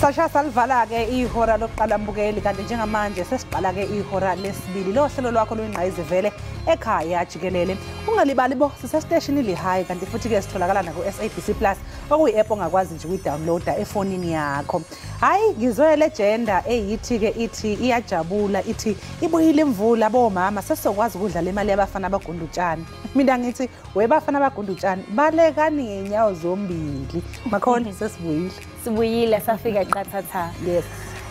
Sasha Salvala ke ihora lokuqala mbukeli kanti njengamanje sesiqala ke ihora lesibili lo hlelo lwakho lwengqayizivele ekhaya Jikelele. Ungalibali bo sisestation liHigh kanti futhi ke sitholakala na ku SABC Plus okuyi app ongakwazi nje ukuyidownloada efonini yakho. Hayi ngizwe legenda eyithi ke ithi iyajabula ithi ibuyile imvula bomama sesizokwazi ukudlala imali yabafana abagundutshani. Mina ngithi webafana abagundutshani balekani ngenyawo zombili. Makhona sesibuyile. Sibuyile safika qathatha. Yes.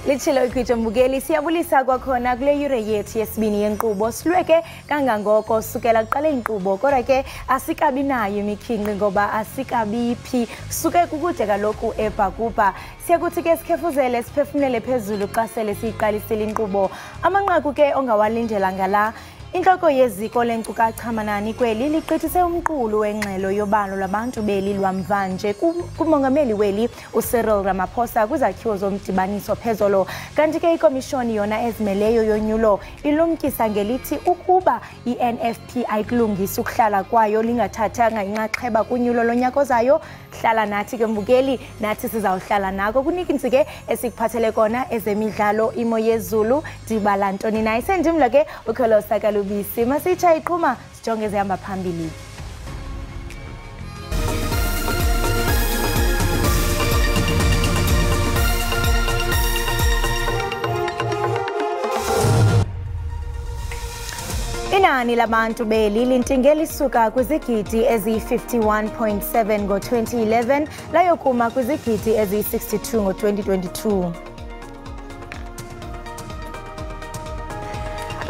Lichilo ikhwitho mbukeli siyabulisa kwakhona kule yure yethu yesibini yenkqubo silweke kangangoko sukela kuqala inkqubo kodwa ke asikabi nayo imikhinqi ngoba asikabiphi suke kukude kaloku ebhakuba siyakuthi ke sikhefuzele siphefumlele phezulu xa sele siyiqalisile inkqubo amanqaku ke ongawalindela ngala Inhloko yeziko lenkcukacha manani kweli ligqithise umqulu wengxelo yobalo labantu beli lwamvanje kumongameli weli uCyril Ramaphosa kwizakhiwo zomdibaniso phezolo kanti ke ikomishoni yona ezimeleyo yonyulo ilumkisa ngelithi ukuba iNFP ayikulungisa ukuhlala kwayo lingathathanga inxaxheba kunyulo lonyaka zayo hlala nathi ke mbukeli nathi sizawuhlala nako kunikintsi ke esikuphathele kona ezemidlalo imo yezulu dibala ntoni naye sendimla ke ukholosa bisi masitsha iqhuma sijonge ezihamba phambili Inani labantu beli lintinge lisuka kwizigidi ezi-51.7 ngo-2011 layokuma kwizigidi ezi-62 ngo-2022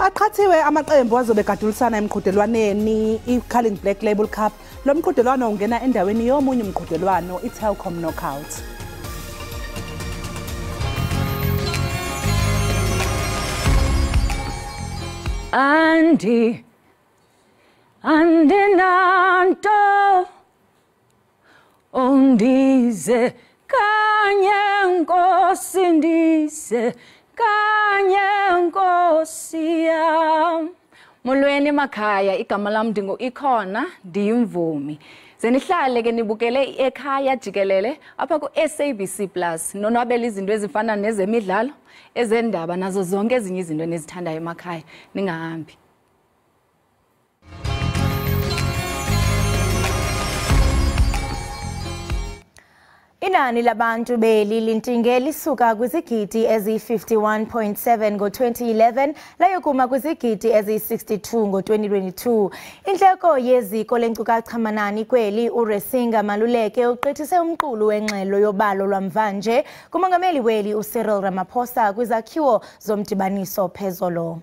Aqhathiwe amaqembu azobe gadulisana emqhudelwaneni iCulling Black Label Cup lo mqhudelwano ungena endaweni yomunye umqhudelwano iTelkom Knockout Andinanto undize kanye nkosi ndize kanye nkosi yam Molweni emakhaya igama lam ndingu Ikhona ndiyimvumi zenihlale ke nibukele ekhaya Jikelele apha ku SABC Plus nonwabela izinto ezifana nezemidlalo ezendaba nazo zonke ezinye izinto enizithandayo emakhaya ningahambi Inani labantu beli lintinge lisuka kwizigidi ezi-51.7 ngo-2011 layokuma kwizigidi ezi-62 ngo-2022. Inhloko yeziko lenkcukacha manani kweli uResinga Maluleke ugqithise umqulu wengxelo yobalo lwamvanje kumongameli weli uCyril Ramaphosa kwizakhiwo zomdibaniso phezolo.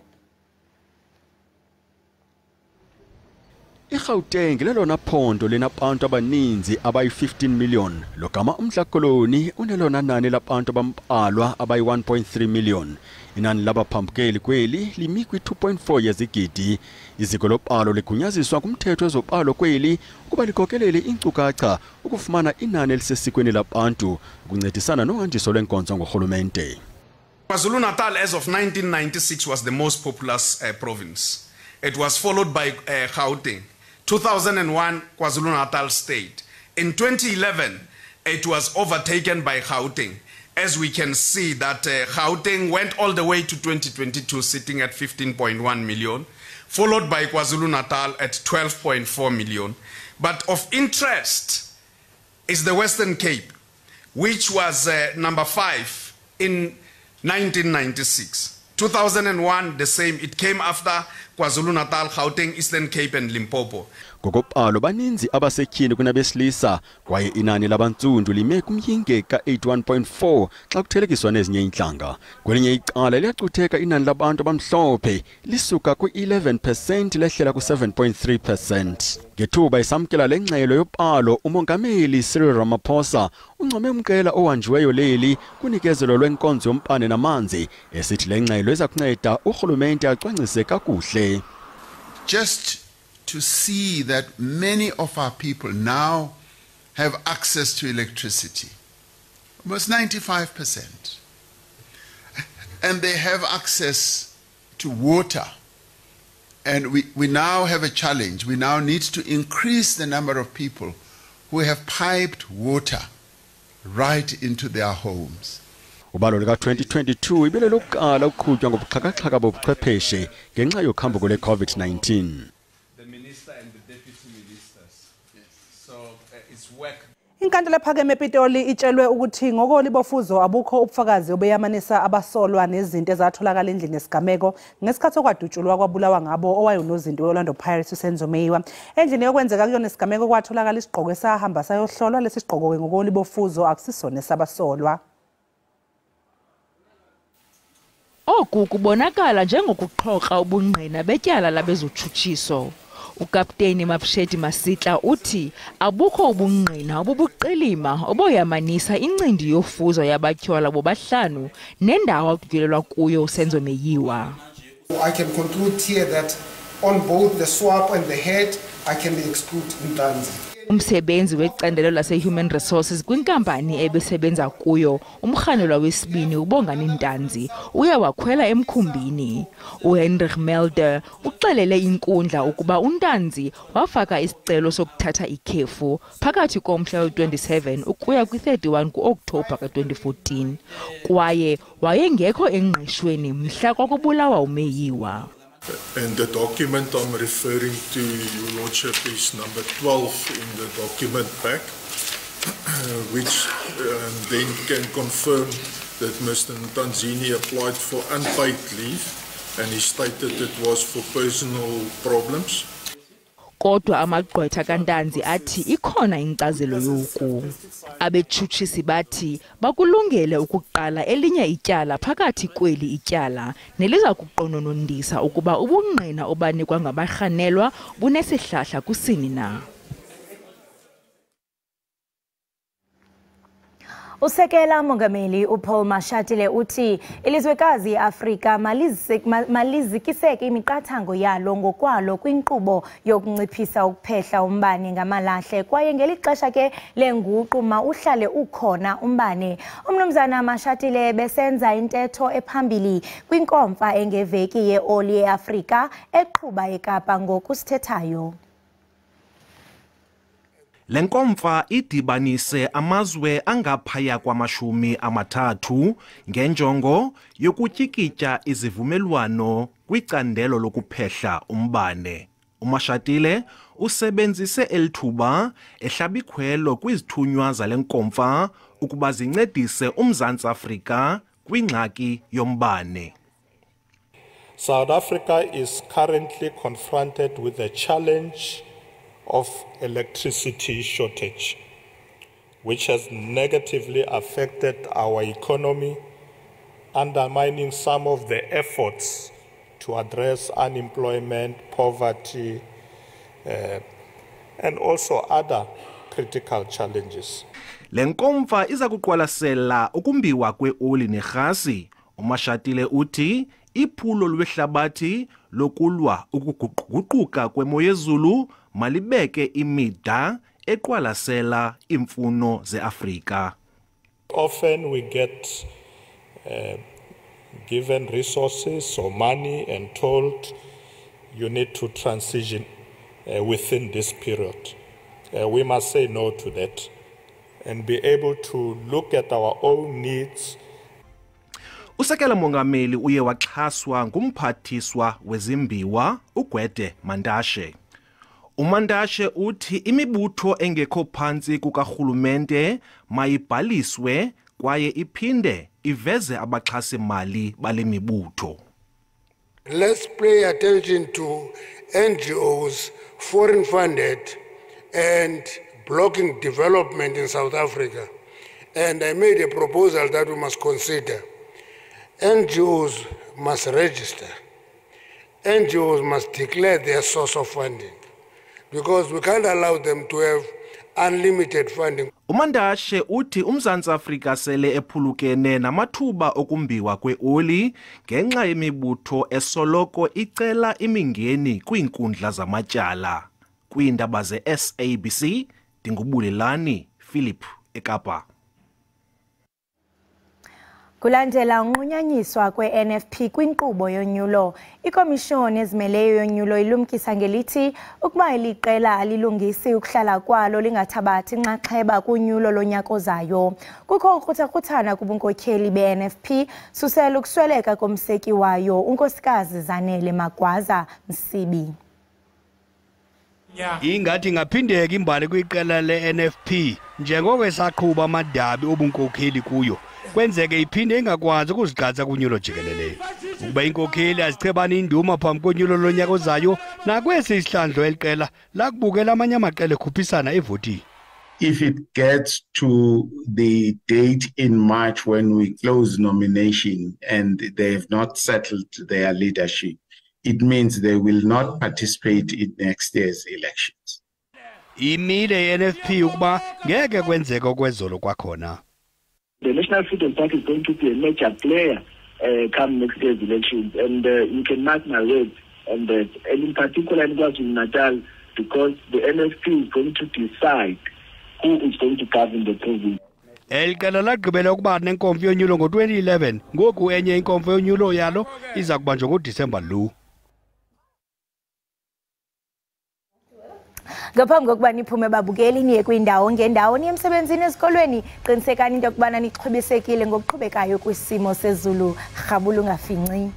IGauteng lelona phondo linabantu abaninzi abayi-15 million logama umhlakoloni unelona nani labantu abambalwa abayi-1.3 million inani labaphambukeli kweli limi kwi-2.4 yezigidi iziko lobalo ligunyaziswa kumthetho wezobalo kweli ukuba likokelele inkcukacha ukufumana inani elisesikweni labantu ukuncedisana nohanjiso lwenkonzo ngorhulumente. KwaZulu-Natal as of 1996 was the most populous province. It was followed by Gauteng. 2001, KwaZulu-Natal state. In 2011, it was overtaken by Gauteng. As we can see that Gauteng went all the way to 2022 sitting at 15.1 million, followed by KwaZulu-Natal at 12.4 million. But of interest is the Western Cape, which was number 5 in 1996. 2001, the same. It came after KwaZulu-Natal, Gauteng, Eastern Cape and Limpopo. Ngokopalo baninzi abasetyhini kunabesilisa kwaye inani labantsundu lime kumyinge ka-81.4 xa kuthelekiswa nezinye intlanga. Kwelinye icala liyacutheka inani labantu abamhlophe lisuka kwi-11% lehlela ku-7.3%. Ngethuba esamkela le ngxelo yobalo umongameli Cyril Ramaphosa uncome umqela ohanjiweyo leli kunikezelo lwenkonzo yombane namanzi esithi le ngxelo eza kunceda urhulumente acwangcise kakuhle. Just to see that many of our people now have access to electricity, almost 95%, and they have access to water. And we now have a challenge. We now need to increase the number of people who have piped water right into their homes. Ubalo lika 2022 ibele lokuqala ukuqhutshwa ngobuxhakaxhaka bobuchwepheshe ngenxa yokhambuko le-COVID-19. The minister and the deputy ministers. So it's work. Inkantolo ephakeme ePitoli itshelwe ukuthi ngokolibofuzo abukho ubufakazi obeyamanisa abasolwa nezinto ezatholakala endlini yesigameko ngesikhathi okwadutshulwa kwabulawa ngabo owayunozinto weOrlando Pirates uSenzo Meyiwa. Endlini yokwenzeka kuyona isigameko kwatholakala isigqoko esahamba sayohlolwa lesi sigqoko ngokolibofuzo akusisona sabasolwa. Oku kubonakala njengokuxhoxa ubungqina betyala labezotshutshiso. Ukapteni Mapsheti Masitla uthi abukho ubungqina obubuqilima oboyamanisa incindi yofuzo yabatyhola bobahlanu nendawo akutyelelwa kuyo uSenzo Meyiwa. I can conclude here that on both the swap and the head I can exclude Ntanzi. Umsebenzi wecandelo lase-Human Resources kwinkampani ebesebenza kuyo umrhanelwa wesibini uBongani Ntanzi uye wakhwela emkhumbini. uHenrich Melder uxelele inkundla ukuba uNtanzi wafaka isicelo sokuthatha ikhefu phakathi komhla we-27 ukuya kwi-31 ku-Okthobha ka-2014 kwaye wayengekho engqeshweni mhla kwakubulawa uMeyiwa. And the document I'm referring to, Your Lordship, is number 12 in the document pack, which then can confirm that Mr. Ntanzini applied for unpaid leave and he stated it was for personal problems. Kodwa amagqwetha kaNtanzi athi ikhona inkcazelo yoku. Abetshutshisi bathi bakulungele ukuqala elinye ityala phakathi kweli ityala neliza kuqononondisa ukuba ubungqina obanikwa ngabarhanelwa bunesihlahla kusini na. Usekela Mongameli uPaul Mashatile uthi ilizwekazi iAfrika malizikiseke imiqathango yalo ngokwalo kwinkqubo yokunciphisa ukuphehla umbane ngamalahle kwaye ngelixesha ke lenguqu uhlale ukhona umbane. Umnumzana Mashatile besenza intetho ephambili kwinkomfa engeveki yeoli eAfrika eqhuba eKapa ngokusithethayo. Lenkomfa idibanise amazwe angaphaya kwamashumi amathathu ngenjongo yokutyikitya izivumelwano kwicandelo lokuphehla umbane. uMashatile usebenzise elithuba ehlabikhwelo kwizithunywa zale nkomfa ukuba zincedise uMzantsi Afrika kwingxaki yombane. South Africa is currently confronted with a challenge of electricity shortage, which has negatively affected our economy, undermining some of the efforts to address unemployment, poverty, and also other critical challenges. Lenkomfa iza kuqwalasela ukumbiwa kweoli nerhasi. uMashatile uthi iphulo lwehlabathi lokulwa ukuguquguquka kwemo yezulu malibeke imida eqwalasela imfuno zeAfrika. Often we get given resources or money and told you need to transition within this period. We must say no to that and be able to look at our own needs. Usekela Mongameli uye waxhaswa ngumphathiswa wezimbiwa uGwede Mantashe. uMantashe uthi imibutho engekho phantsi kukarhulumente mayibhaliswe kwaye iphinde iveze abaxhasi-mali bale mibutho. Let's pay attention to NGOs, foreign funded, and blocking development in South Africa. And I made a proposal that we must consider. NGOs must register. NGOs must declare their source of funding, because we can't allow them to have unlimited funding. uMantashe uthi uMzantsi Afrika sele ephulukene namathuba okumbiwa kweoli ngenxa yemibutho esoloko icela imingeni kwiinkundla zamatyala. Kwiindaba ze-SABC, Dingubulelani Philip eKapa. Kulandela unqunyanyiswa kwe-NFP kwinkqubo yonyulo, ikomishoni ezimeleyo yonyulo ilumkisa ngelithi ukuba iliqela alilungisi ukuhlala kwalo lingathabathi inxaxheba kunyulo lonyaka ozayo. Kukho ukruthakruthana kubunkokheli be-NFP susela ukusweleka komseki wayo unkosikazi Zanele Magwaza Msibi. Ingathi ingaphindeka imbali kwiqela le-NFP njengoko esaqhuba amadabi obunkokheli kuyo. Kwenzeke iphinde ingakwazi ukuzigqatsa kunyulo jikelele. Ukuba inkokheli azichebana induma phambi konyulo lonyaka ozayo nakwesi isihlandlo eliqela lakubukela amanye amaqela ekhuphisana evotini. If it gets to the date in March when we close nomination and they have not settled their leadership, it means they will not participate in next year's elections. Imile NFP ukuba ngeke kwenzeke okwezolo kwakhona. The National Freedom Party is going to be a major player come next year's elections, and you can mark my words on that. And in particular in KwaZulu-Natal, because the NFP is going to decide who is going to govern the province. Elqela lagqibela ukuba nenkomfa yonyulo ngo-2011 ngoku enye inkomfa yonyulo yalo iza kubanjwa ngoDisemba lo. Ngaphambi kokuba niphume babukeli niye kwindawo ngendawo niye emsebenzini ezikolweni qinisekani into yokubana nixhobisekile ngokuqhubekayo kwisimo sezulu rhabula ungafinci.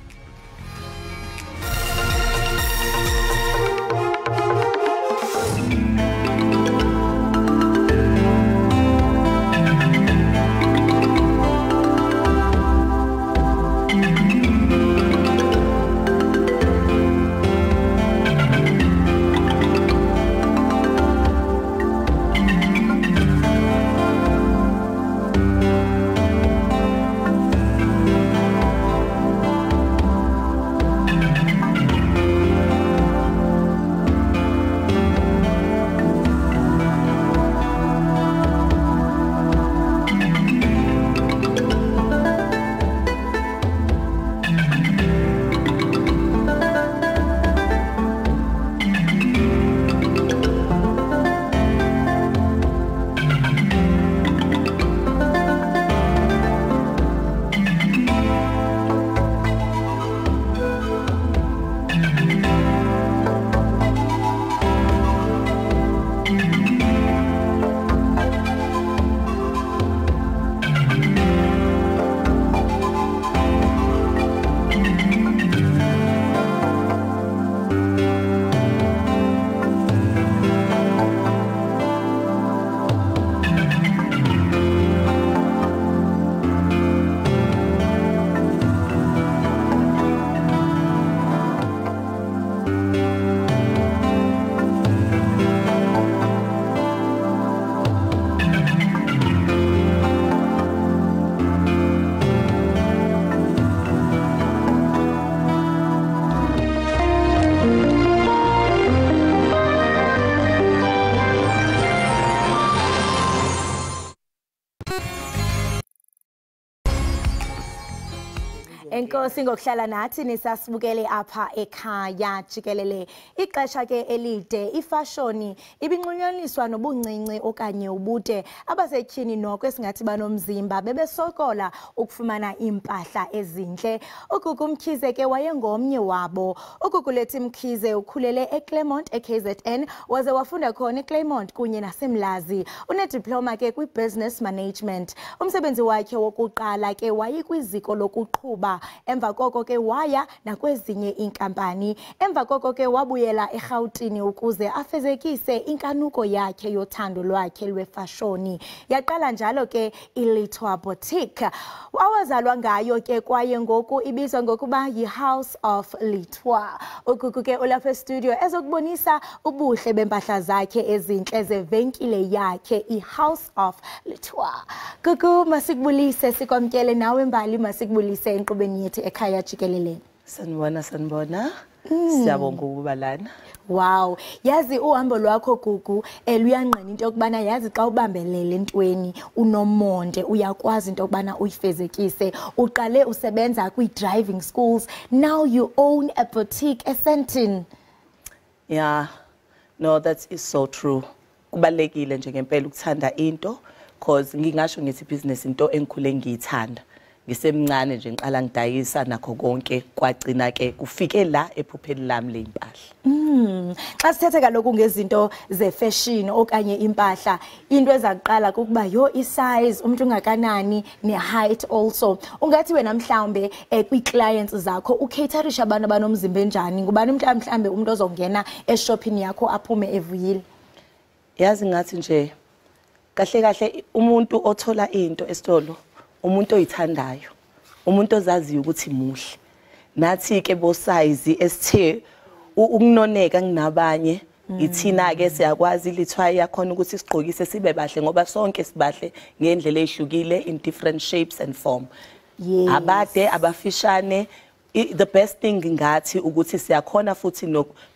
Enkosi ngokuhlala nathi nisasibukele apha ekhaya jikelele. Ixesha ke elide ifashoni ibinxunyaniswa nobuncinci okanye ubude abasetyhini noko esingathi banomzimba bebesokola ukufumana impahla ezinhle. Ugugu Mkhize ke wayengomnye wabo. Ugugu lethi Mkhize ukhulele eClaremont eKZN waze wafunda khona eClaremont kunye naseMlazi. Unediploma ke kwibusiness management. Umsebenzi wakhe wokuqala ke wayikwiziko lokuqhuba. Emva koko ke waya nakwezinye inkampani. Emva koko ke wabuyela eGauteng ukuze afezekise inkanuko yakhe yothando lwakhe lwefashoni. Yaqala njalo ke iLitwa Boutique. Awazalwa ngayo ke kwaye ngoku ibizwa ngokuba yiHouse of Litwa. Ugugu ke ulapha estudio ezokubonisa ubuhle bempahla zakhe ezinhle zevenkile yakhe iHouse of Litwa. Gugu masikubulise sikwamkele nawe mbali masikubulise enkqubeni yethu ekhaya jikelele. Sanibona. Siyabonga ukuba lana. Wow, yazi uhambo lwakho Gugu luyanqena into yokubana yazi xa ubambelele entweni unomonde uyakwazi into yokubana uyifezekise. Uqale usebenza kwi-driving schools, now you own a boutique eSentin. Yeah, no, that is so true. Kubalekile nje ngempela ukuthanda into, because ngingasho ngithi business into engikhule ngiyithanda. ngisemncane nje ngiqala ngidayisa nakho konke kwagcina ke kufike la ephupheni lami leimpahla. Xa sithethe kaloku ngezinto ze-fashion okanye impahla, into ezakuqala kukuba yo i-size, umuntu ungakanani, ne-height also. Ungathi wena mhlawumbe kwi-clients zakho ucaterisha abantu abanomzimba enjani? Ngubani mhlawumbe umuntu ozongena e-shopping yakho aphume evuyile? Yazi ngathi nje kahle kahle umuntu othola into esitolo, umuntu oyithandayo, umuntu ozaziyo ukuthi muhle. Nathi ke bo size esithe ukunoneka nginabanye, ithina ke siyakwazi lithwaye yakhona ukuthi sigqokise sibe bahle ngoba sonke sibahle ngendlela ezihlukile in different shapes and form. Abade abafishane, the best thing ngathi ukuthi siyakhona futhi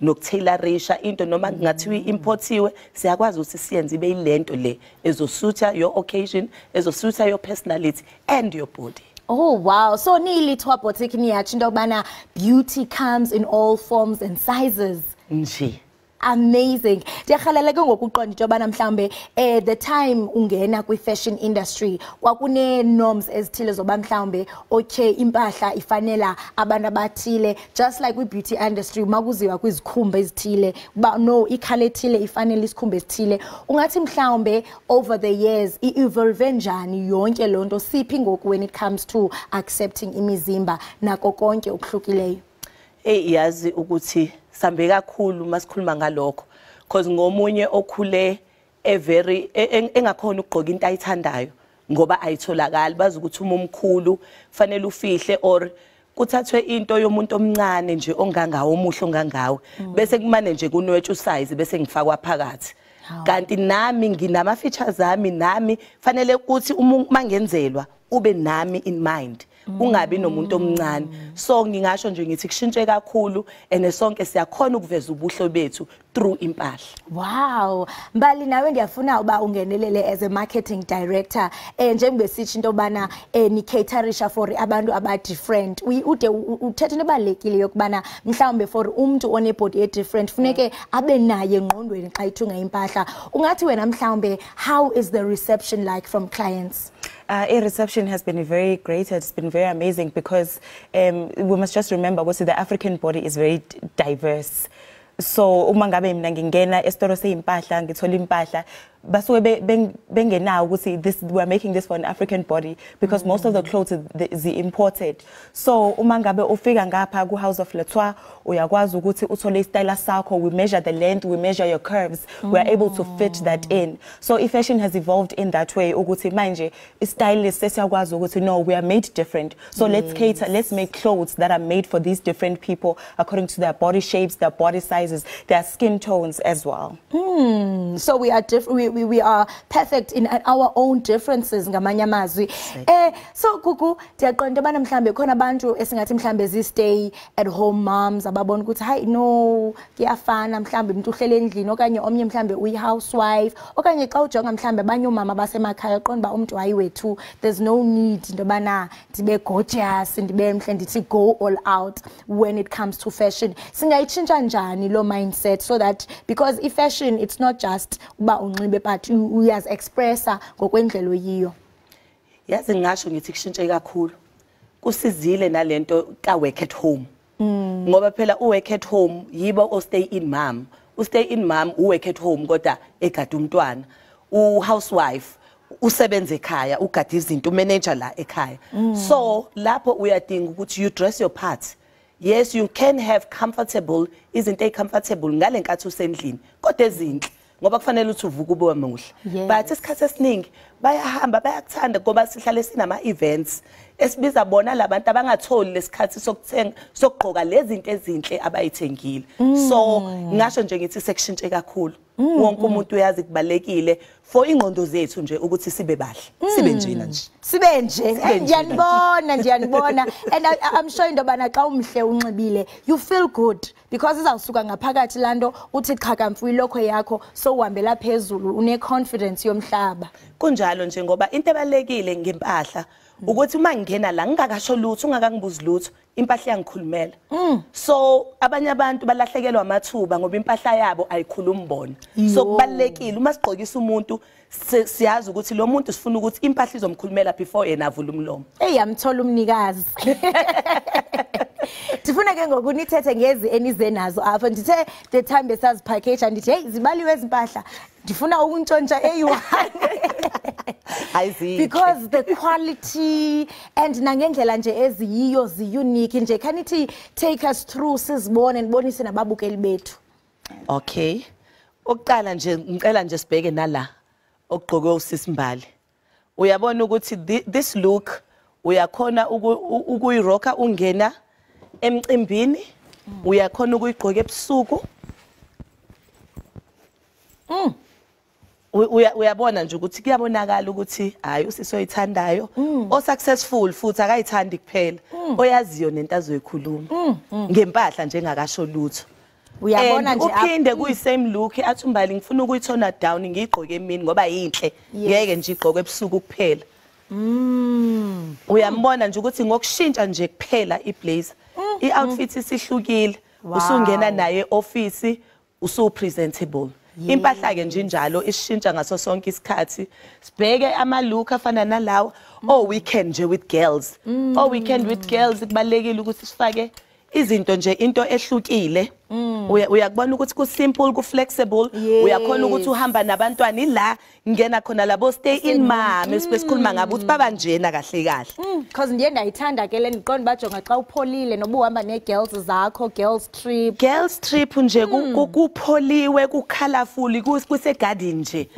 nokuthailorisha into noma ngathiwa importiwe, siyakwazi ukuthi siyenze ibe yilento le ezosuitha your occasion, ezosuitha your personality and your body. Oh wow, so nilithwa boutique niyathi into yokubana beauty comes in all forms and sizes. Nje. Amazing. Ndiyahalela ke ngokuqonda into yobana mhlambe the time ungena kwi-fashion industry kwakune norms ezithile zoba mhlambe okay impahla ifanela abantu abathile, just like kwi-beauty industry makuziwa kwizikhumba ezithile ba no ikhala ethile ifanele isikhumba esithile. Ungathi mhlambe over the years i-evolve njani yonke lonto siphi ngoku when it comes to accepting imizimba nako konke okuhlukileyo? Yazi ukuthi sambe kakhulu masikhuluma ngalokho because ngomunye okhule very engakhona ukugqoka into ayithandayo ngoba ayitholakali, bazi ukuthi umkhulu fanele ufihle or kuthathwe into yomuntu omncane nje ongangawo omuhle ongangawo bese kumane nje kunwethu size bese ngifakwa phakathi. Kanti nami nginama features ami, nami fanele ukuthi mangenzelwa ube nami in mind, ungabi nomuntu omncane. So ngingasho nje ngithi kushintshe kakhulu ene sonke siyakhona ukuveza ubuhle bethu through impahla. Wow, Mbali nawe ngiyafuna uba ungenelele as a marketing director njengoba sithi into bana ni caterisha for abantu aba different. Ude uthethe nebalekile yokubana mhlawumbe for umuntu one body different funeke abe naye engqondweni xa ithunga impahla. Ungathi wena mhlawumbe how is the reception like from clients? Reception has been very great. It's been very amazing because we must just remember also the African body is very diverse. So uma ngabe mina ngingena esitolo seyimpahla ngithola impahla basuke bengenawo ukuthi this we are making this for an African body because most of the clothes is imported. So uma ngabe ufika ngapha ku House of Letwa uyakwazi ukuthi uthole istyle sakho, we measure the length, we measure your curves, we are able to fit that in. So fashion has evolved in that way ukuthi manje istylist sesiyakwazi ukuthi no, we are made different. So let's cater, let's make clothes that are made for these different people according to their body shapes, their body sizes, their skin tones as well. So we are different. We are perfect in our own differences ngamanye amazwi. So Gugu ndiyaqonda bana mhlambe khona abantu esingathi mhlambe stay at home moms ababona ukuthi hayi no kuyafana mhlambe umuntu uhlele endlini okanye omnye mhlambe uyi-housewife okanye xa ujonga mhlambe abanye omama basemakhaya qonda ba umuntu hayi wethu there's no need into bana ndibe gorgeous ndibe mhle ndithi go all out when it comes to fashion. Singayitshintsha njani lo mindset so that because fashion it's not just uba unxibe but uyaz expressa ngokwendlela oyiyo? Yazi ngisho ngithi kushintshe kakhulu kusizile nalento ka work at home ngoba phela work at home yibo o stay in mom, stay in mom work at home kodwa egada umntwana, housewife usebenza ekhaya ugada izinto manager la ekhaya. So lapho uyadinga ukuthi you dress your part. Yes, you can have comfortable, isn't it comfortable ngale nkathi usendlini kodwa ezinhle ngoba kufanele uthi uvuka ube muhle. But isikhathi esiningi bayahamba bayakuthanda ngoba sihlale sinama events esibiza bona labantu abangatholi lesikhathi sokuthenga sokugqoka lezi zinto ezinhle abayithengile. So ngisho nje ngithi sekushintshe kakhulu. Wonke umuntu uyazi kubalekile for ingqondo zethu nje ukuthi sibe bahle, sibe njena nje. Sibe nje. Ngiyanibona and I'm sure into bana xa umhle unxibile you feel good because izawusuka ngaphakathi lando uthi cha mfui lokho yakho so uhambela phezulu une confidence yomhlaba. Kunjalo nje ngoba into ebalekile ngempahla ukuthi uma ngingena la ngingakasho lutho ungakangibuzi lutho impahla yangikhulumela so abanye abantu balahlekelwa amathuba ngoba impahla yabo ayikhulumi bona so kubalekile uma sigqokisa umuntu siyazi ukuthi lo muntu sifuna ukuthi impahla izomkhulumela before yena avula umlomo yamthola umnikazi Tifuna ke ngoku nithethe ngezi enizenazo apha ndithe the time besazi package andithi hey zibaliwe ezimpahla ndifuna ukuntshontsha eyi1 because the quality and nangendlela nje eziyiyo ziunique nje can it take us through sizibone nibonise nababukeli bethu Okay okuqala nje ngicela nje sibheke nala okugqoke usisimbali uyabona ukuthi this look uyakhona ukuyirocka ungena emcimbini uyakhona ukuyigqoka ebusuku uyabona nje ukuthi kuyabonakala ukuthi hayi usisoyithandayo o successful futhi akayithandi kuphela oyaziyo nento azoyikhuluma ngempahla njengakasho lutho uyabona nje uphinde kuyisame look athumbali ngifuna ukuyithona down ngiyigqoke emini ngoba yinhle ngeke nje igqoke ebusuku kuphela uyambona nje ukuthi ngokushintsha nje kuphela iblazer ioutfit isihlukile usungena naye office usu presentable impahla ke nje njalo ishintsha ngaso sonke isikhathi sibheke ama look afana nalawo weekend nje with girls weekend with girls kubalekile ukuthi sifake izinto nje into ehlukile uyakubona ukuthi ku simple ku flexible uyakhona ukuthi uhamba nabantwana ila ngena khona labo stay in mom esikhuluma ngabo ukuthi baba njena kahle kahle because ndiye ndayithanda ke le ndiqonda bajonga xa upholile noba uhamba ne girls zakho girls trip nje kupholiwe ku colorful kuse garden nje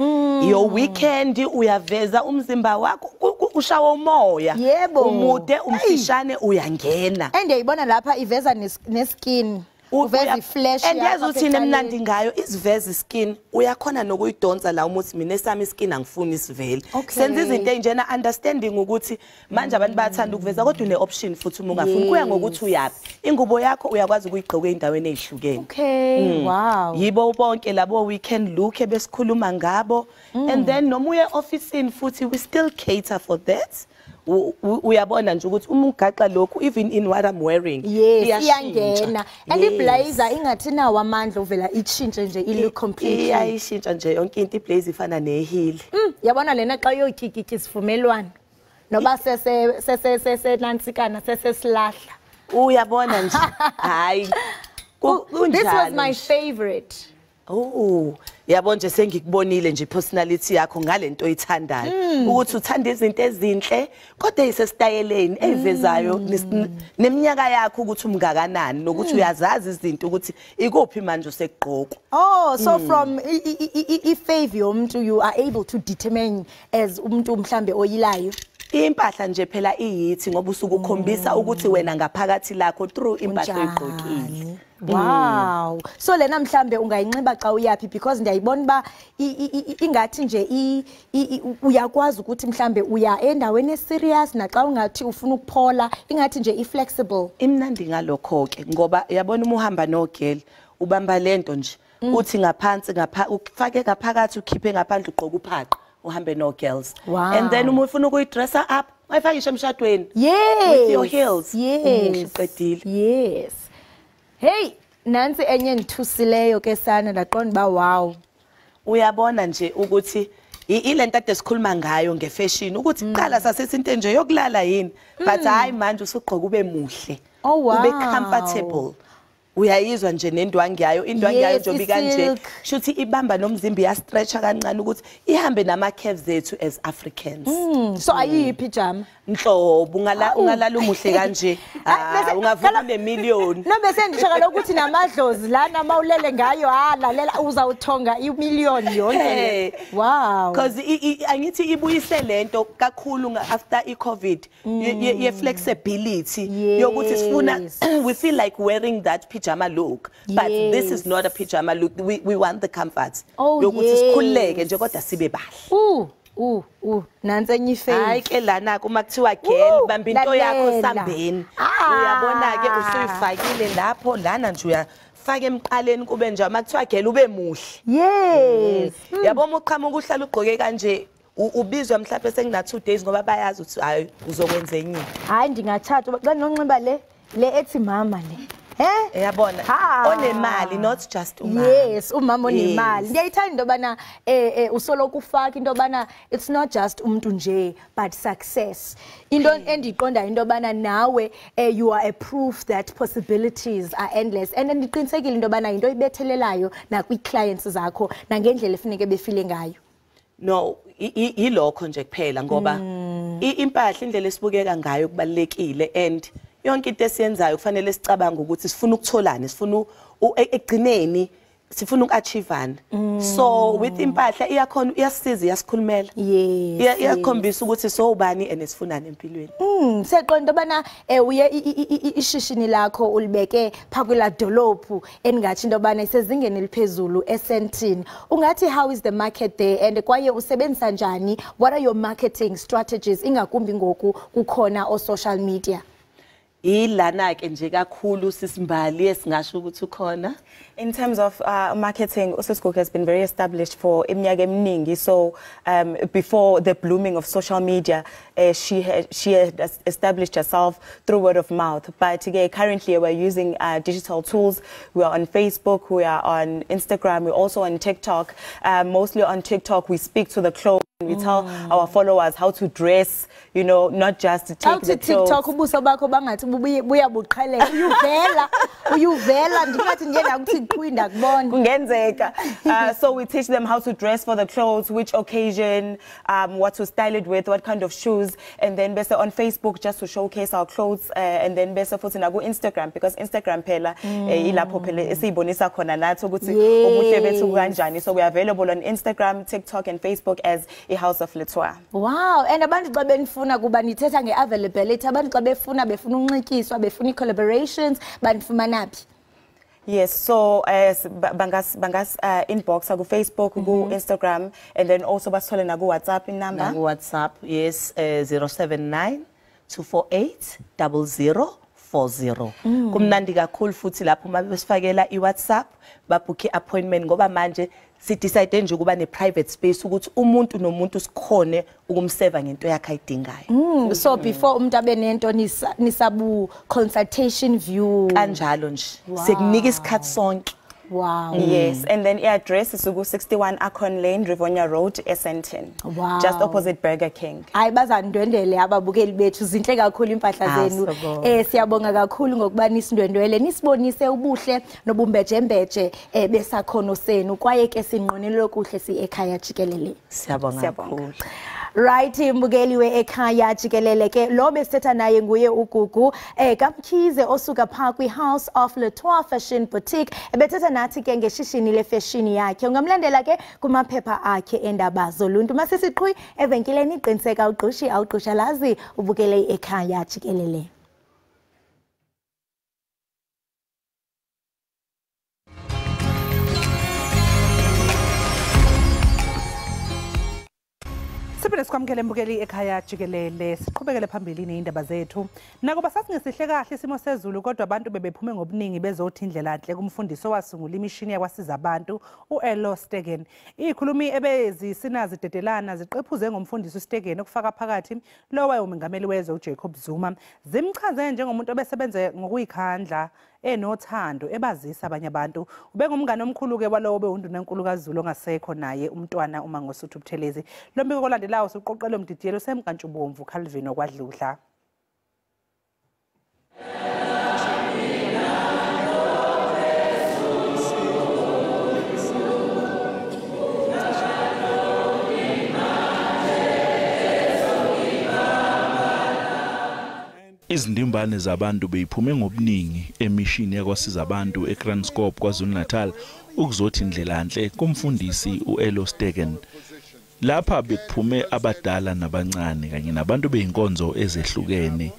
your weekend uyaveza umzimba wakho ushawa umoya umude umfishane uyangena andiyibona lapha iveza neskin uveza iflesh and yazi uthi nemnandi ngayo isiveza skin uyakhona nokuyidonsa la umuthi mina esami skin angifuni isivele senza izinto enjena understanding ukuthi manje abantu bayathanda ukuveza kodwa une option futhi uma ungafuni kuya ngokuthi uyapi ingubo yakho uyakwazi ukuyigqoka endaweni ezihlukene wow yibo bonke labo weekend look ebesikhuluma ngabo and then noma uye officeini futhi we still cater for that uyabona nje ukuthi uma ugaxa lokhu even in what I'm wearing iyangena and iblazer ingathi nawo amandla uvela itshintshe nje ilook completely iyayishintsha nje yonke into iblazer ifana nehili yabona lena xa yoyikiki isivumelwano noba sese nansikana sesilahla uyabona nje hayi this was my favorite yabo nje sengikubonile nje personality yakho ngalento oyithandayo ukuthi uthanda izinto ezinhle kodwa isestyleleni evezayo neminyaka yakho ukuthi umngakanani nokuthi uyazazi izinto ukuthi ikuphi manje usekugqoka so from ifavor yomuntu you are able to determine as umuntu mhlambe oyilayo impahla nje phela iyithi ngoba usuku ukhombisa ukuthi wena ngaphakathi lakho through impahla oyigqokile wow so lena mhlambe ungayinxiba xa uyapi because ndiyayibona ba ingathi nje uyakwazi ukuthi mhlambe uya endaweni serious naxa ungathi ufuna ukuphola ingathi nje iflexible imnandi ngalokho ke ngoba yabona uma uhamba nogel ubamba lento nje uthi ngaphansi ufake ngaphakathi ukhiphe ngaphandle ugqoka uphaqa uhambe no girls and then uma ufuna ukuyidressa up mayifakishe emshadweni with your heels yes hey nansi enye ngithusileyo ke sana ndaqonda ba wow uyabona nje ukuthi ilento ade sikhuluma ngayo ngefashion ukuthi iqala sasesinto nje yokulala yini but hayi manje usugqoka ube muhle ube comfortable uyayizwa nje nendwangi yayo indwangi yayo nje kanje shuthi ibamba nomzimba ya stretcha kancane ukuthi ihambe nama curves zethu as Africans so ayi pijama nhlobo ungalala umuhle kanje ungavuka nemillion no bese ndishaka ukuthi namadlozi lana mawulele ngayo lalela uzawuthonga imillion yonke wow because angithi ibuyise lento kakhulu after iCovid ye flexibility yokuthi sifuna we feel like wearing that pajama look but this is not a pajama look we want the comfort yokuthi sikhuleke nje kodwa sibe bahle nansi enye iface hayi ke lana kuma kuthiwa girl bamba into yakho sambeni uyabona ke usuyifakile lapho lana nje uyafaka emqaleni kube nje makuthiwa girl ube muhle yes yabo uqhamuka uhlala ugqoke kanje ubizwa mhlawumbe sengina 2 days ngoba bayazi ukuthi hayi uzokwenza enye. Hayi ndingathatha xa nonxiba le ethi mama le. Yabona onemali not just umama. Yes, umama onemali. Ngiyayithanda into bana usoloku ufaka into bana it's not just umuntu nje but success. Into endiqonda into bana nawe you are a proof that possibilities are endless and ndiqinisekile into bana into ibethelelayo na kwi clients zakho nangendlela efuneke befile ngayo. No, ilokho nje kuphela ngoba impahla indlela esibukeka ngayo kubalekile and yonke into esiyenzayo kufanele sicabanga ukuthi sifuna ukutholana sifuna egcineni sifuna ukuachievana so with impahla iyakhona iyasiza iyasikhulumela iyakhombisa ukuthi so ubani enesifunana empilweni seqonda bana uye ishishini lakho ulibeke phakula dolophu engathi into bana isezingeni eliphezulu esentini ungathi how is the market there and kwaye usebenzisa njani what are your marketing strategies ingakumbi ngoku kukhona o social media ilana ke nje kakhulu sisimbali esingasho ukuthi ukhona. In terms of marketing, Usiscook has been very established for iminyaka eminingi. So before the blooming of social media, she had established herself through word of mouth. But currently we're using digital tools. We are on Facebook, we are on Instagram, we're also on TikTok. Mostly on TikTok, we speak to the clothes. We tell our followers how to dress, you know, not just to take the clothes. TikTok ubuso bakho bangathi buyabuqhela uyuvela ndingathi ngena ukuthi kwinda kubona kungenzeka. So we teach them how to dress for the clothes, which occasion, what to style it with, what kind of shoes, and then bese on Facebook just to showcase our clothes, and then bese futhi na ku Instagram because Instagram phela ilapho phela esiyibonisa khona nathi ukuthi ubuhle bethu kanjani. So we are available on Instagram, TikTok and Facebook as a House of Letoile. Wow, and abantu xa benifuna kuba nithetha ngeavailability abantu xa befuna unxikiswa befuna collaborations banifumana phi? Yes, so bangas inbox ku Facebook, ku Instagram, and then also basithole na ku WhatsApp number. Na ku WhatsApp, yes, 079 248 0040. Kumnandi kakhulu futhi lapho mabesifakela iWhatsApp babhuke appointment ngoba manje sidecide nje ukuba ne private space ukuthi umuntu nomuntu sikhone ukumseva ngento yakhe ayidingayo. So before umuntu abe nento nisabu consultation view kanjalo nje sekunika isikhathi sonke. Wow. Yes, and then address is 61 Akon Lane, Rivonia Road, Essendon. Wow. Just opposite Burger King. Hayi bazandwendele ababukeli bethu zinhle kakhulu impahla zenu. Siyabonga kakhulu ngokuba nisindwendwele nisibonise ubuhle nobumbejembeje besakhono senu kwaye ke sinqonile lokuhle si Ekhaya Jikelele. Siyabonga kakhulu. Right mbukeli we Ekhaya Jikelele ke lo besetha naye nguye uGugu Kamkhize osuka pha kwi House of Letoile Fashion Boutique ebethetha nathi ke ngeshishini le fashion yakhe ungamlandela ke kumaphepha akhe endaba zoluntu masisiqhwi evenkileni iqiniseka uqoshi awuqosha lazi ubukele Ekhaya Jikelele. Siphinde sikwamukele mbukeli Ekhaya Jikelele siqhubekele phambili neindaba zethu nakuba sasingesihle kahle isimo sezulu kodwa abantu bebephume ngobuningi bezothi indlela enhle kumfundiso wasungula imishini yakwasiza abantu uElo Stegen ikhulumi ebezisinazi dedelana ziqephuze ngomfundisi Stegen okufaka phakathi lo wayengumengameli wezwe uJacob Zuma zimchaze njengomuntu obesebenza ngokuyikhandla enothando ebazisa abanye abantu ubengumngane omkhulu ke walowo beunduna enkulu kaZulu ongasekho naye umntwana uMangosuthu Buthelezi lo mbiko olandelayo siqoqelwe umdidiyelo semkantshubomvu Calvin okwadludla. Izindimbane zabantu beyiphume ngobuningi emishini yakwasiza abantu eKranskop kwaZulu-Natal ukuzothi indlela enhle kumfundisi uElo Stegen. Lapha bekuphume abadala nabancane kanye nabantu beyinkonzo ezehlukene.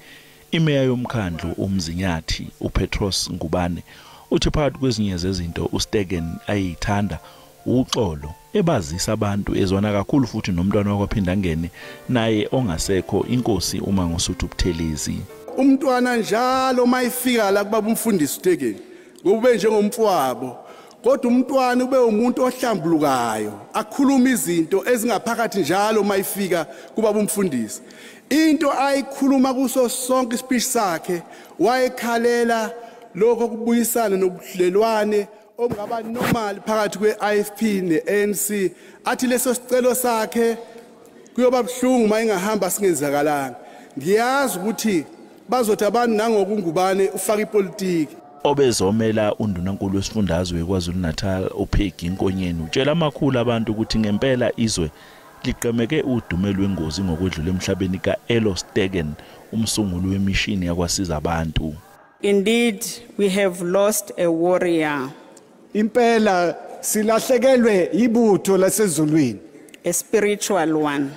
Imeya yomkhandlu umzinyathi uPetros Ngubane uthi phakathi kwezinye zezinto uStegen ayithanda uxolo ebazisa abantu ezwana kakhulu futhi nomntwana wakwaphinda ngene naye ongasekho inkosi uMangosuthu Buthelezi. Umntwana njalo mayifika la kubaba umfundisi Stegen kube njengomfowabo kodwa umntwana ube umuntu ohlambulukayo akhuluma izinto ezingaphakathi njalo mayifika kuba umfundisi. Into ayikhuluma kuso sonke ispeech sakhe wayekhalela lokho kubuyisana nobudlelwane obungaba normal phakathi kwe-IFP ne-ANC, athi leso sicelo sakhe kuyoba buhlungu mayingahamba singenzakalanga. Ngiyazi ukuthi bazothi abantu nangokungubane ufaka ipolitiki. Obezomela undunankulu wesifundazwe KwaZulu-Natal uPeggy Nkonyeni utshela amakhulu abantu ukuthi ngempela izwe liqemeke udumo lwengozi ngokwedlula emhlabeni ka-Elo Stegen, umsunguli wemishini yakwasiza abantu. Indeed, we have lost a warrior. Impela silahlekelwe ibutho lasezulwini. A spiritual one.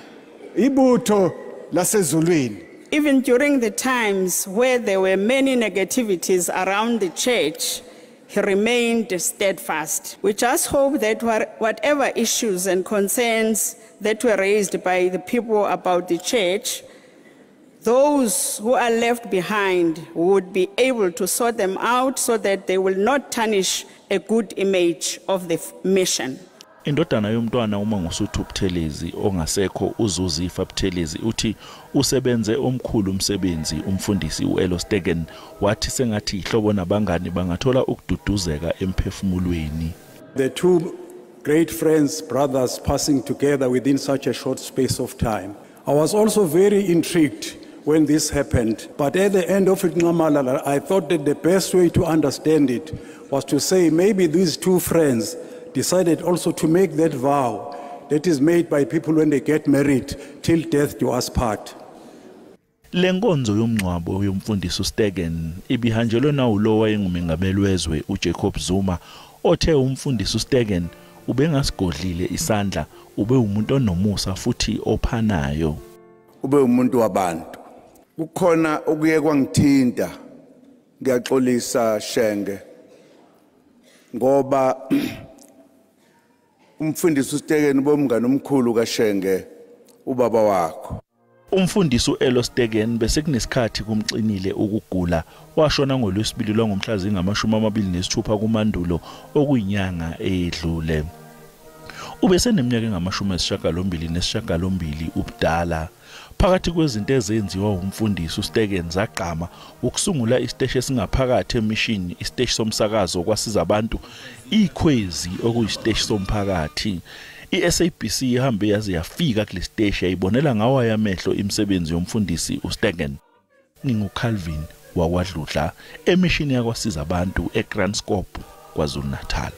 Ibutho lasezulwini. Even during the times where there were many negativities around the church, he remained steadfast. We just hope that whatever issues and concerns that were raised by the people about the church, those who are left behind would be able to sort them out so that they will not tarnish a good image of the mission. Indodana yomntwana uma ngusuthu Buthelezi ongasekho uZuzifa Buthelezi uthi usebenze omkhulu umsebenzi umfundisi uElo Stegen wathi sengathi ihlobo nabangani bangathola ukududuzeka emphefumulweni. The two great friends, brothers passing together within such a short space of time. I was also very intrigued when this happened, but at the end of it, I thought that the best way to understand it was to say maybe these two friends decided also to make that vow that is made by people when they get married, till death do us part. Lenkonzo yomncwabo yomfundisi uStegen ibihanjelwe nawulo wayengumengameli wezwe uJacob Zuma othe umfundisi uStegen ubengasigodlile isandla, ube umuntu onomusa futhi ophanayo. Ube umuntu wabantu. Kukhona okuye kwangithinta, ngiyaxolisa Shenge, ngoba umfundisi uStegen bomngane omkhulu kaShenge ubaba wakho. Umfundisi uElo Stegen besekunesikhathi kumxinile ukugula, washona ngoLwesibili lwangomhla zingama-26 kuMandulo okuyinyanga edlule. Ubeseneminyaka engama-28 ubudala. Phakathi kwezinto ezenziwa umfundisi uStegen zagqama ukusungula isiteshi esingaphakathi emishini, isiteshi somsakazo kwasiza abantu, ikhwezi okuyisiteshi somphakathi. I-SABC ihambe yaze yafika kule siteshi yayibonela ngawo yamehlo imisebenzi yomfundisi uStegen. NginguCalvin wakwaDludla emishini yakwasiza abantu eGranscope KwaZulu-Natal.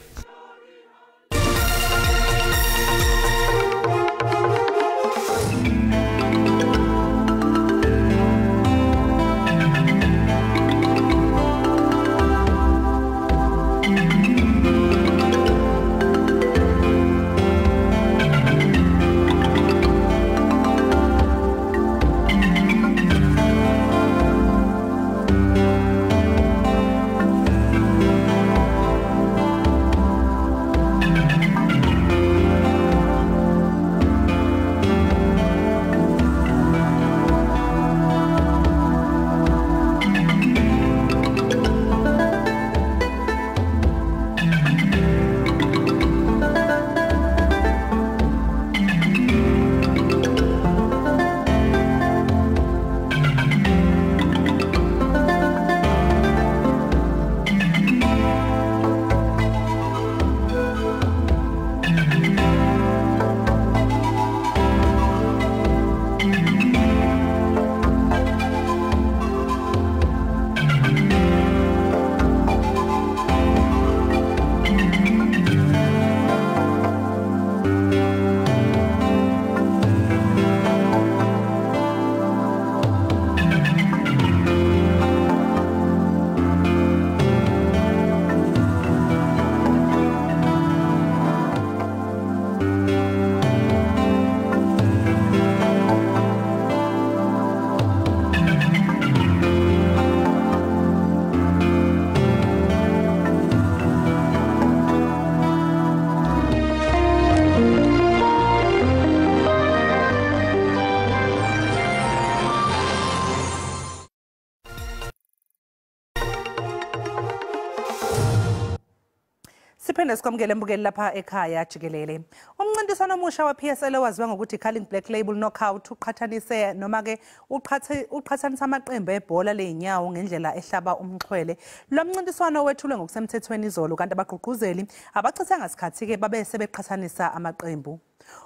Siphinde sikwamukele mbukeli lapha ekhaya Jikelele. Umncintiswano omusha wa-PSL owaziwa ngokuthi Calling Black Label Knockout uqhathanise noma ke uqhathanisa amaqembu ebhola leinyawo ngendlela ehlaba umxhwele. Lo mncintiswano wethulwe ngokusemthethweni izolo kanti abagqugquzeli abachithanga isikhathi ke babe sebeqhathanisa amaqembu.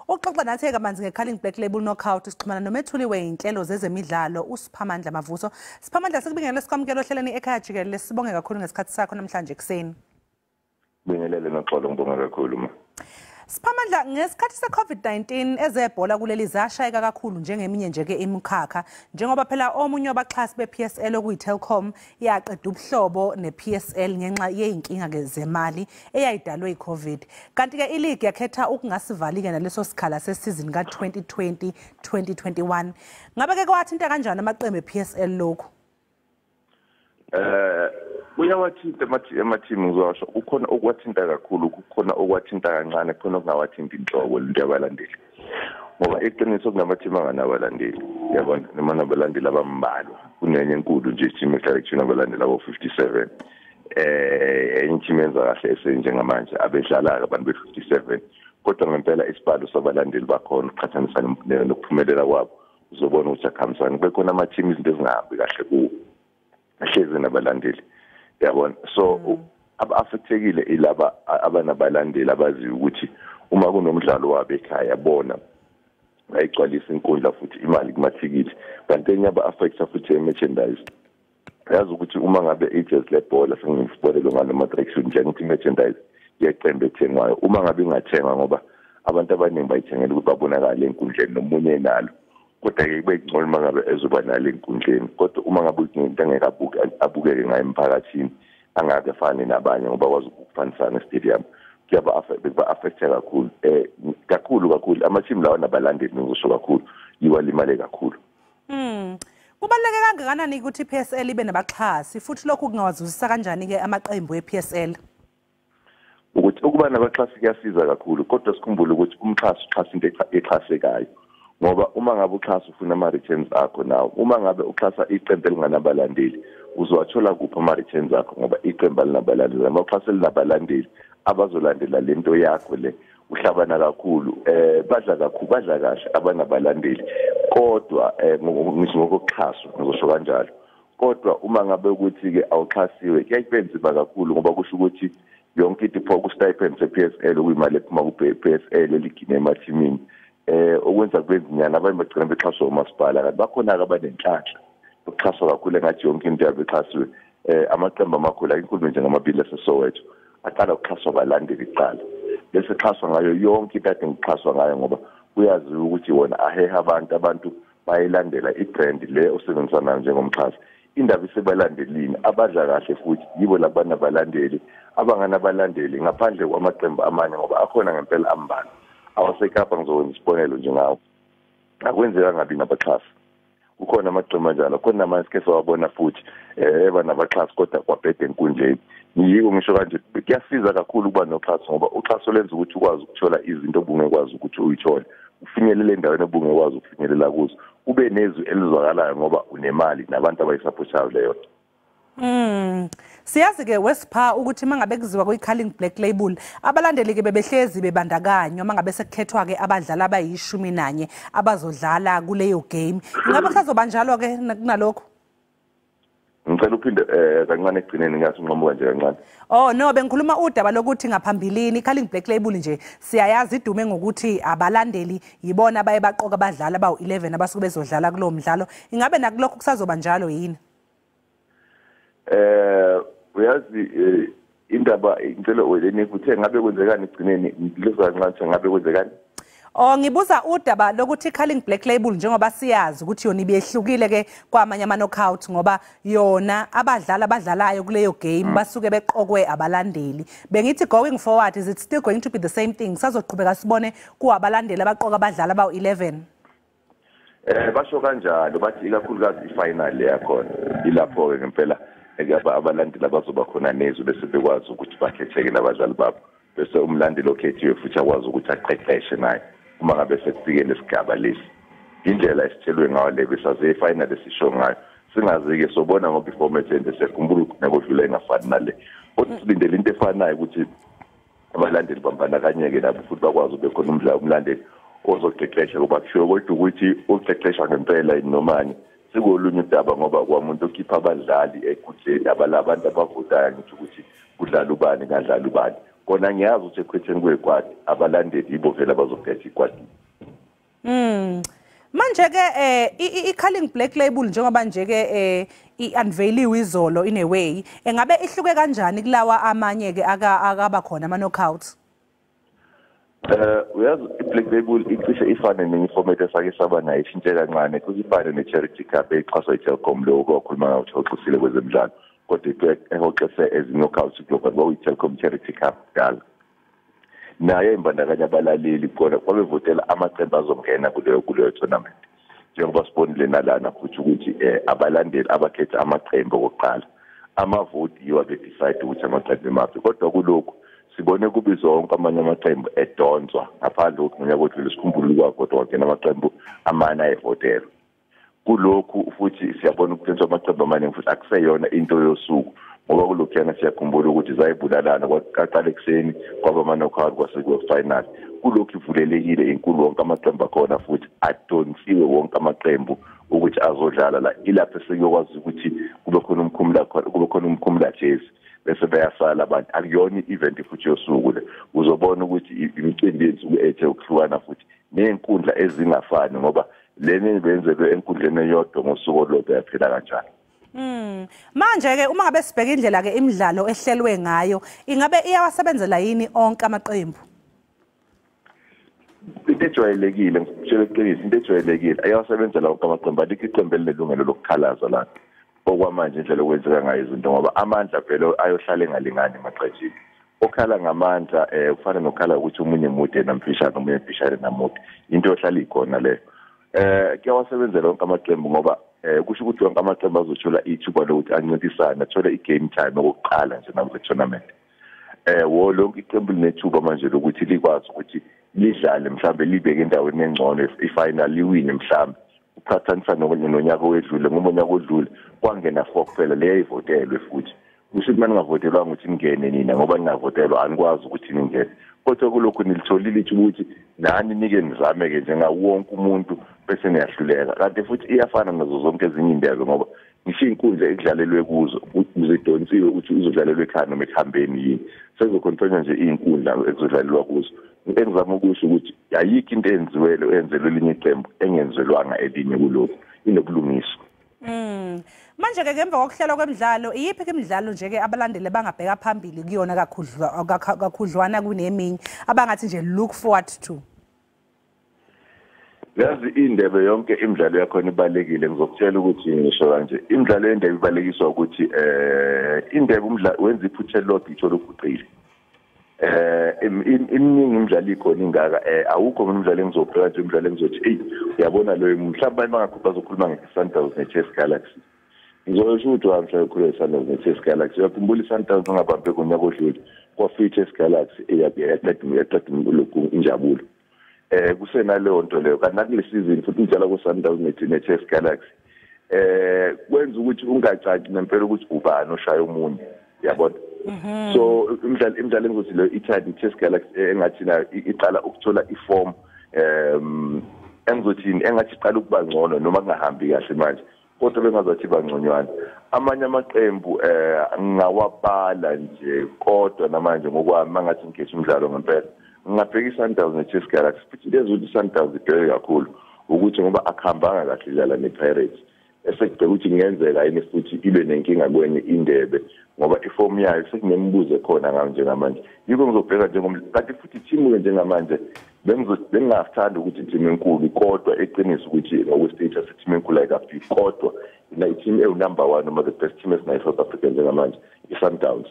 Uxoxa nathi kabanzi nge-Calling Black Label Knockout sixhumana nomethuli weinhlelo zezemidlalo uSiphamandla Mavuso. Siphamandla sikubingelele sikwamukele ohlelweni ekhaya Jikelele. Sibonge kakhulu ngesikhathi sakho namhlanje kuseni. Bingelele noxolo ngibonga kakhulu ma. Siphamandla ngesikhathi se-COVID-19 ezebhola kuleli zashayeka kakhulu njengeminye nje ke imikhakha njengoba phela omunye wabaxhasi be-PSL okuyi-Telkom yaqeda ubuhlobo ne-PSL ngenxa yeyinkinga ke zemali eyayidalwe i-COVID. Kanti ke iligi yakhetha ukungasivali ke naleso sikhala sesizini ka-2020-2021. Ngabe ke kwathinta kanjani amaqembu e-PSL lokho? Uyawathinta amathimu ngizosho ukhona okwathinta kakhulu kukhona okwathinta kancane khona okungawathinta inhloko into yabalandeli ngoba iqiniso kunamathimu anganabalandeli yabona noma nabalandeli abambalwa kunenye enkulu nje team selection abalandeli abo-57 enye team yenza kahle esenjengamanje abedlala abantu be-57 kodwa ngempela isibalo sabalandeli bakhona uqhathanisa nokuphumelela kwabo uzobona ukuthi akhambisana kube khona amathimu izinto ezingahambi kahle kuwo ahlezi nabalandeli yabona so aba-affectekile ilaba abanabalandeli abazi ukuthi uma kunomdlalo wabo ekhaya bona bayigcwalisa inkundla futhi imali kumathikithi kanti enye aba-affecta futhi merchandise yazi ukuthi uma ngabe agents lebhola sengimsibonelo ngalo-matraction njengokuthi merchandise yeqembu ethengwayo uma ngabe ingathenga ngoba abantu abaningi bayithengela ukuthi babonakale enkundleni nomunye enalo kodwa-ke kube ngcono uma ngabe ezoba nalo enkundleni kodwa uma ngabe into angeke abukeke ngayo emphakathini angake afane nabanye ngoba kwazi ukufanisana estadium kuba-affecte kakhulu amathimu lawa nabalandeli ngizosho kakhulu yiwa limale kakhulu. Kubaluleke kangakanani ukuthi i-PSL ibe nabaxhasi futhi lokhu kungawazuzisa kanjani-ke amaqembu e-PSL? Ukuthi ukuba nabaxhasi kuyasiza kakhulu kodwa sikhumbule ukuthi umxhasi uxhasa into exhasekayo ngoba uma ngabe uxhasa ufuna ama-returns akho nawo uma ngabe uxhasa iqembu elinganabalandeli uzowathola kuphi ama-returns akho ngoba iqembu alinabalandeli uma uxhasa elinabalandeli abazolandela lento yakho le uhlabana kakhulu badla kahle abanabalandeli kodwa ngisho ngokuxhaswa ngizosho kanjalo kodwa uma ngabe ukuthi-ke awuxhasiwe kuyayibenzima kakhulu ngoba kusho ukuthi yonke into iphoka ku-stipend se-PSL okuyimali ephuma ku-PSL eligcine emathimini okwenza kubenzinyana abanye bagcina bexhaswa umasipala kanti bakhona-ke abanenhlanhla ukuxhaswa kakhulu engathi yonke into yabo exhasiwe amaqembu amakhulu inkulumo njengamabili aseSoweto aqala ukuxhaswa abalandeli kuqala bese xhaswa ngayo yonke into ade ngixhaswa ngayo ngoba uyazi ukuthi wona aheha abantu bayilandela ibrand le osebenzisanayo njengomxhasi indaba isebalandelini abadla kahle futhi yibo labana balandeli abanganabalandeli ngaphandle kwamaqembu amanye ngoba akhona ngempela ambalwa awasekapa ngizokwenza isibonelo njengawo akwenzeka ngabi nabaxhasi kukhona amaqembu anjalo khona namanye sike sawabona futhi eba nabaxhasi kodwa kwabhede enkundleni yiko ngisho kanje kuyasiza kakhulu ukuba noxhaso ngoba uxhaso lenza ukuthi ukwazi ukuthola izinto obungekwazi ukuthi uyithole ufinyelele endaweni obungekwazi ukufinyelela kuzo ube nezwi elizwakalayo ngoba unemali nabantu abayisapothayo leyo. Siyazi-ke Wesipha ukuthi mangabe kuziwa kwi-Calling Black Label abalandeli-ke bebehlezi bebandakanywa mangabe sekukhethwa-ke abadlali abayi-11 abazodlala kuleyo game ingabe kusazoba njalo-ke kunalokho? Ngicela uphinde kancane ekugcineni ngathi unqamuka nje kancane. No bengikhuluma udaba lokuthi ngaphambilini i-Calling Black Label nje siyayazi idume ngokuthi abalandeli yibona abaye baqoka abadlali abawu-11 abasuke bezodlala kulowo mdlalo ingabe nakulokho kusazoba njalo yini? Uyazi indaba ngicela uthe ngabe kwenzekani egcineni ngilizwa kancane ngabe kwenzekani? Ngibuza udaba lokuthi i-Calling Black Label njengoba siyazi ukuthi yona ibiyehlukile ke kwamanye ama-knockout ngoba yona abadlalayo kuleyo game basuke beqokwe abalandeli. Bengithi going forward is it still going to be the same thing? Sazoqhubeka sibone kuwabalandeli abaqoka abadlali abawu-11? Basho kanjalo bathi ikakhulukazi i-final yakhona ilapho-ke ngempela abalandeli abazoba khona nezwi bese bekwazi ukuthi bakhetheke nabadlali babo bese umlandeli okhethiwe futhi akwazi ukuthi aqeqeshe naye uma ngabe sekufike lesigaba lesi indlela esitshelwe ngayo le besaze e-final esisho ngayo singazi-ke sobona ngoba i-format ende sekhumbula ukuthi nekodlula engafani nale kodwa silindele into efanayo ukuthi abalandeli bambandakanyeke nabo futhi bakwazi ube khona umlandeli ozoqeqesha ngoba kusho kodwa ukuthi uqeqesha ngempela inomani sikolunye udaba ngoba kwamuntu okhipha abadlali ekudleni abantu abavotayo ngisho ukuthi kudlala ubani ngadlala ubani kona ngiyazi ukuthi ekhwetheni kwekwadi abalandeli ibo vele abazokhetha ikwadi. Manje ke i-Culling Black Label njengoba nje ke i-unveiliwe izolo in a way engabe ihluke kanjani kulawa amanye ke akaba khona ama knockouts? Uyazi i-Black Label icishe ifane ne-format esake saba nayo ishintshe kancane kuzifane ne-Charity Cup exhaswa i-Telkom lo kwakhuluma ngawo uxoxisile kwezemidlalo kodwa ehoxese ezi-knockouts global i-Telkom Charity Cup dala naye imbandakanya abalaleli khona kwabevotela amaqembu azongena kuleyo tournament njengoba sibonile nalana futhi ukuthi abalandeli abakhetha amaqembu okokuqala amavoti yiwo abedecide ukuthi amaqembu emaphi kodwa kulokhu sibone kube zonke amanye amaqembu edonswa ngaphandle kokuthi kodwa lesikhumbulu kwakodwa wangena amaqembu amane ayevotelwa kulokhu futhi siyabona ukuthentswa amaqembu amaningi futhi akuseyona into yosuku ngoba kulokhuyana siyakhumbula ukuthi zayibulalana kwaqala ekseni kwaba ama-knockout kwase-final kulokhu ivulelekile inkulu wonke amaqembu akhona futhi adonsiwe wonke amaqembu ukuthi azodlala la ilapho sekuyokwazi ukuthi kube khona umkhumula jezi bese bayasala abantu akuyona i-event futhi yosuku le uzobona ukuthi imicimbi yensuku ethe ukuhlukana futhi ney'nkundla ezingafani ngoba lena benzelwe enkundleni eyodwa ngosuku olodwa yaphela kanjani. Manje ke uma ngabe sibheka indlela ke imidlalo ehlelwe ngayo ingabe iyawasebenzela yini onke amaqembu? Into ejwayelekile ngishelo qinisa into ejwayelekile ayawasebenzela onke amaqembu alikho iqembu elinelungelo lokukhalaza la okwamanje indlela okwenzeka ngayo izinto ngoba amandla vele ayohlala engalingani emaqenjini okhala ngamandla ufana nokhala ukuthi umunye mude namfishane omunye mfishane namude into yohlala ikhona le kuyawasebenzela onke amaqembu ngoba kusho ukuthi wonke amaqembu azothola ithuba lokuthi ancintisane athole i-game time okokuqala nje naku tournament lonke iqembu linethuba manje lokuthi likwazi ukuthi lidlale mhlambe libeke endaweni engcono i-final liwine mhlambe uqhathanisa nonyaka owedlule ngoba unyaka odlule kwangena 4 kuphela leyo ivotelwe futhi kusho ukuthi maningavotelwanga ukuthi ningene nina ngoba ningavotelwa anikwazi ukuthi ningene kodwa kulokhu nilitholile ukuthi nani nike nizame-ke njengawonke umuntu bese niyahluleka kanti futhi iyafana nazo zonke ezinye indebe ngoba ngisho iy'nkundla ekudlalelwe kuzo uzidonsiwe ukuthi uzodlalelwe ekhaya noma ekuhambeni yini sezokhonfenya nje iy'nkundla ekuzodlalelwa kuzo engizama ukusho ukuthi ayikho into enzelwe elinye iqembu engenzelwanga elinye kulokhu inobulungiswa. Manje ke ngemva kokuhlelwa kwemidlalo iyiphi imidlalo nje ke abalandeli bangabheka phambili kuyona kakhudlwana kuneminye abangathi nje look forward to? Yazi indebe yonke imidlalo yakhona ibalekile ngizokutshela ukuthi ngisho kanje imidlalo yendebe ibalekiswa ukuthi indebe umdlalo wenza iphuthe lot ithola uguqile iminingi imidlalo ikhona ingaka awukho umdlalo engizobheka nje umdlalo engizothi uyabona loyo mhlawumbe bangakhupha bazokhuluma nge-Sundowns ne-Chess Galaxy ngizosho ukuthi wamhla khulu i-Sundowns ne-Chess Galaxy uyakhumbula i-Sundowns ongabambe kunyaka odlule kwafika i-Chess Galaxy eyaqeda lokhu injabulo kusenaleyo nto leyo kanti nakule season futhi njalo ku-Sundowns ne-Chess Galaxy kwenza ukuthi ungacaci nempela ukuthi ubani oshaya umunye yabona so imidlalo engizothi leyo i-Chess Galaxy engathi nayo iqala ukuthola iform engizothini engathi iqala ukuba ngcono noma kungahambi kahle manje kodwa bengazathi bangconywana amanye amaqembu ngingawabala nje kodwa namanje ngokwami mangathi ngikhetha umdlalo ngempela ngingabheka i-Sundowns ne-Chess Galaxy futhi lezothi i-Sundowns ibheke kakhulu ukuthi ngoba akuhambanga kahle idlala ne-Pirates esekubheka ukuthi kungenzeka yini futhi ibe nenkinga kwenye indebe ngoba iform yayo sekunemibuzo ekhona ngayo njengamanje yiko ngizobheka kanti futhi team njengamanje bengingathanda ukuthi i-team enkulu kodwa eqinisa ukuthi ngokwestatus i-team enkulu ayikafiki kodwa i-team ewu-number 1 noma the best team esinayi-South Africa njengamanje i-Sundowns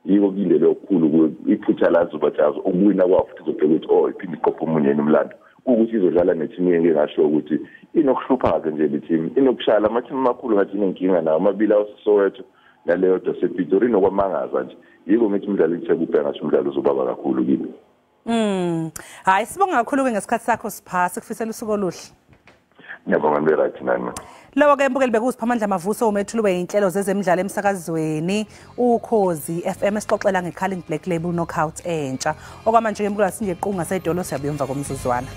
yiko kuyindebe okukhulu iphutha lazubathazo ukuwina kwawo futhi izobheka ukuthi iphinde iqophe omunye nomlando kuwukuthi izodlala ne-team engingasho ukuthi inokuhlupha-ke nje le team inokushala ama-team amakhulu ngathi inenkinga nawo amabili awase-Soweto naleyo dasePitori inokwamangaza nje yiko ngithi umdlalo ithekubheka ngathi umdlalo uzobaba kakhulu kimi. Hayi sibonga kakhulu-ke ngesikhathi sakho Sipha sikufisela usuku oluhle. Ngiyabonga nibe right nani. Lawa ke mbukeli bekusiphamandla mavuso umethulwe inhlelo zezemidlalo emsakazweni ukhozi FM esixoxela ngeCulling Black Label Knockout entsha. Okwamanje ke mbukela sinje iqunga sedolo siyabuyomva komzuzwana.